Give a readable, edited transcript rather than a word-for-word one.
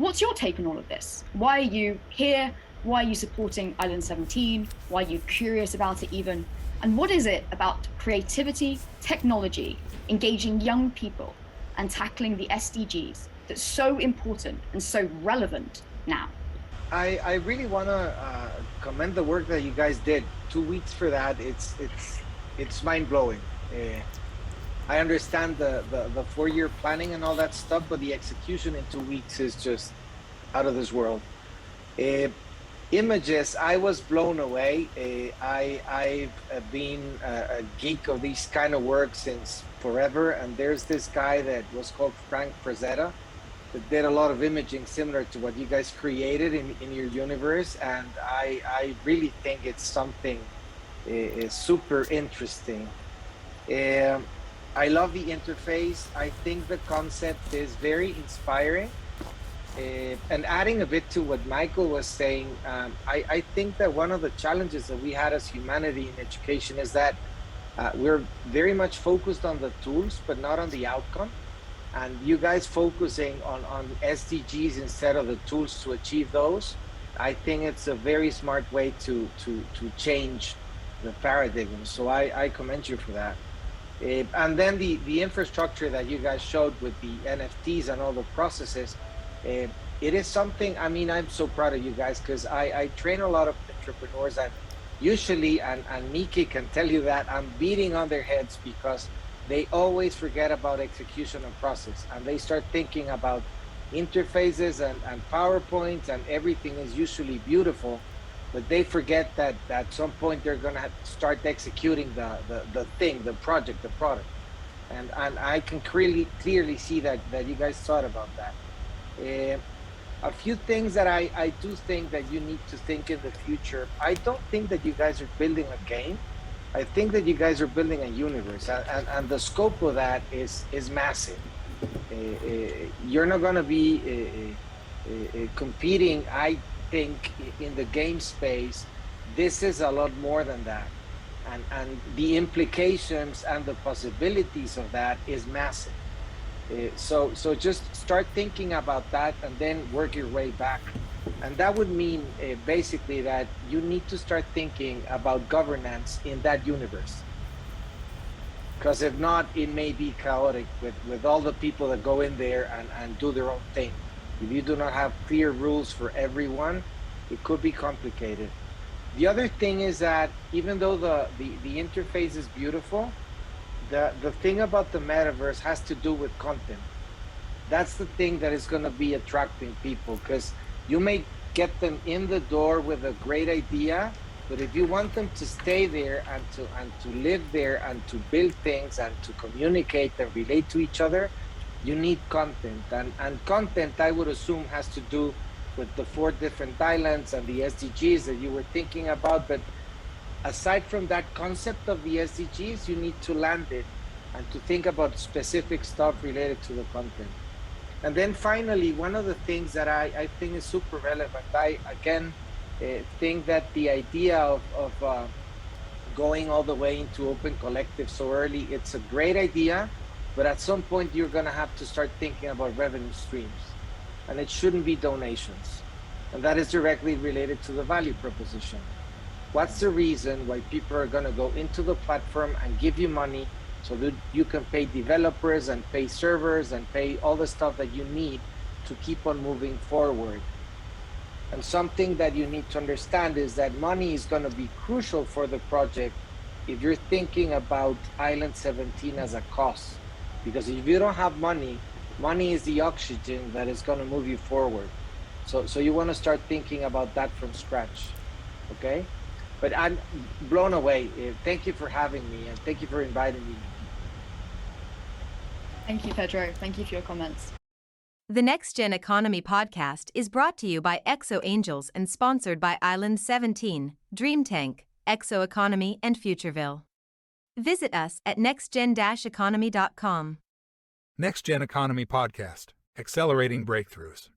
What's your take on all of this? Why are you here? Why are you supporting Island 17? Why are you curious about it even? And what is it about creativity, technology, engaging young people, and tackling the SDGs that's so important and so relevant now? I really want to commend the work that you guys did. 2 weeks for that, it's mind blowing. I understand the 4 year planning and all that stuff, but the execution in 2 weeks is just out of this world. Uh, Images, I was blown away. I've been a geek of these kind of work since forever, and there's this guy that was called Frank Zeta that did a lot of imaging similar to what you guys created in your universe, and I really think it's something super interesting. Um, I love the interface. I think the concept is very inspiring. And adding a bit to what Michael was saying, I think that one of the challenges that we had as humanity in education is that we're very much focused on the tools, but not on the outcome. And you guys focusing on SDGs instead of the tools to achieve those, I think it's a very smart way to change the paradigm. So I commend you for that. And then the infrastructure that you guys showed with the NFTs and all the processes, uh, it is something, I mean, I'm so proud of you guys because I train a lot of entrepreneurs, and usually, and Miki can tell you that, I'm beating on their heads because they always forget about execution and process, and they start thinking about interfaces and PowerPoints, and everything is usually beautiful, but they forget that at some point they're going to start executing the thing, the project, the product. And I can clearly see that you guys thought about that. Uh, a few things that I do think that you need to think in the future. I don't think that you guys are building a game. I think that you guys are building a universe, and the scope of that is massive. You're not going to be competing, I think, in the game space. This is a lot more than that. And the implications and the possibilities of that is massive. So just start thinking about that and then work your way back. And that would mean basically that you need to start thinking about governance in that universe. Because if not, it may be chaotic with all the people that go in there and do their own thing. If you do not have clear rules for everyone, it could be complicated. The other thing is that even though the interface is beautiful, the thing about the metaverse has to do with content. That's the thing that is going to be attracting people, because you may get them in the door with a great idea, but if you want them to stay there and to live there and to build things and to communicate and relate to each other, you need content. And content, I would assume, has to do with the 4 different islands and the SDGs that you were thinking about. But aside from that concept of the SDGs, you need to land it and to think about specific stuff related to the content. And then finally, one of the things that I think is super relevant, I again think that the idea of going all the way into open collective so early, it's a great idea, but at some point you're going to have to start thinking about revenue streams, and it shouldn't be donations. And that is directly related to the value proposition. What's the reason why people are going to go into the platform and give you money so that you can pay developers and pay servers and pay all the stuff that you need to keep on moving forward? And something that you need to understand is that money is going to be crucial for the project if you're thinking about Island 17 as a cost. Because if you don't have money, money is the oxygen that is going to move you forward. So you want to start thinking about that from scratch, okay? But I'm blown away. Thank you for having me, and thank you for inviting me. Thank you, Pedro. Thank you for your comments. The Next Gen Economy podcast is brought to you by Exo Angels and sponsored by Island 17, Dream Tank, Exo Economy, and Futureville. Visit us at nextgen-economy.com. Next Gen Economy Podcast, accelerating breakthroughs.